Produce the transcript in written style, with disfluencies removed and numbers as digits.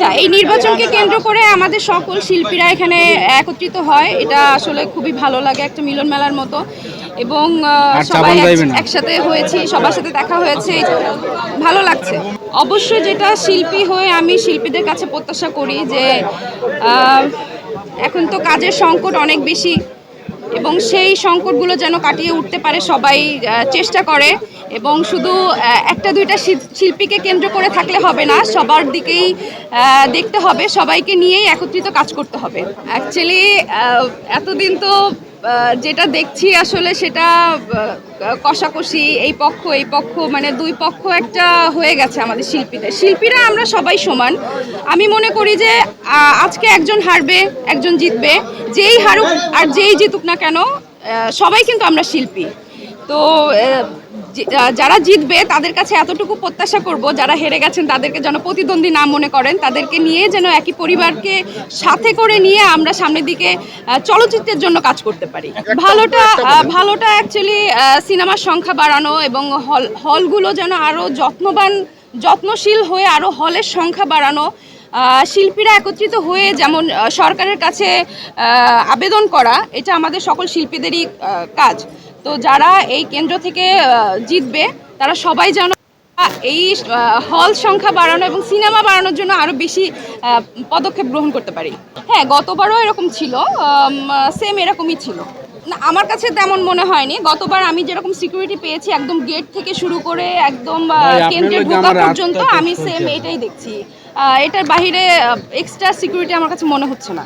আচ্ছা, এই নির্বাচনকে কেন্দ্র করে আমাদের সকল শিল্পীরা এখানে একত্রিত হয়, এটা আসলে খুবই ভালো লাগে, একটা মিলন মেলার মতো। এবং সবাই একসাথে হয়েছি, সবার সাথে দেখা হয়েছে, ভালো লাগছে। অবশ্যই যেটা শিল্পী হয়ে আমি শিল্পীদের কাছে প্রত্যাশা করি যে এখন তো কাজের সংকট অনেক বেশি, এবং সেই সংকটগুলো যেন কাটিয়ে উঠতে পারে সবাই চেষ্টা করে। এবং শুধু একটা দুইটা শিল্পীকে কেন্দ্র করে থাকলে হবে না, সবার দিকেই দেখতে হবে, সবাইকে নিয়েই একত্রিত কাজ করতে হবে। অ্যাকচুয়ালি এতদিন তো যেটা দেখছি আসলে সেটা কষাকষি, এই পক্ষ মানে দুই পক্ষ একটা হয়ে গেছে আমাদের শিল্পীরা আমরা সবাই সমান। আমি মনে করি যে আজকে একজন হারবে, একজন জিতবে, যেই হারুক আর যেই জিতুক না কেন সবাই কিন্তু আমরা শিল্পী। তো যারা জিতবে তাদের কাছে এতটুকু প্রত্যাশা করব, যারা হেরে গেছেন তাদেরকে যেন প্রতিদ্বন্দ্বী না মনে করেন, তাদেরকে নিয়ে যেন একই পরিবারকে সাথে করে নিয়ে আমরা সামনের দিকে চলচ্চিত্রের জন্য কাজ করতে পারি। ভালোটা অ্যাকচুয়ালি সিনেমার সংখ্যা বাড়ানো এবং হলগুলো যেন আরও যত্নশীল হয়ে আরও হলের সংখ্যা বাড়ানো, শিল্পীরা একত্রিত হয়ে যেমন সরকারের কাছে আবেদন করা, এটা আমাদের সকল শিল্পীদেরই কাজ। তো যারা এই কেন্দ্র থেকে জিতবে তারা সবাই যেন এই হল সংখ্যা বাড়ানো এবং সিনেমা বাড়ানোর জন্য আরও বেশি পদক্ষেপ গ্রহণ করতে পারি। হ্যাঁ, গতবারও এরকম ছিল, সেম এরকমই ছিল। না, আমার কাছে তেমন মনে হয়নি। গতবার আমি যেরকম সিকিউরিটি পেয়েছি একদম গেট থেকে শুরু করে একদম কেন্দ্রে ঢোকা পর্যন্ত, আমি সেম এটাই দেখছি। এটার বাইরে এক্সট্রা সিকিউরিটি আমার কাছে মনে হচ্ছে না।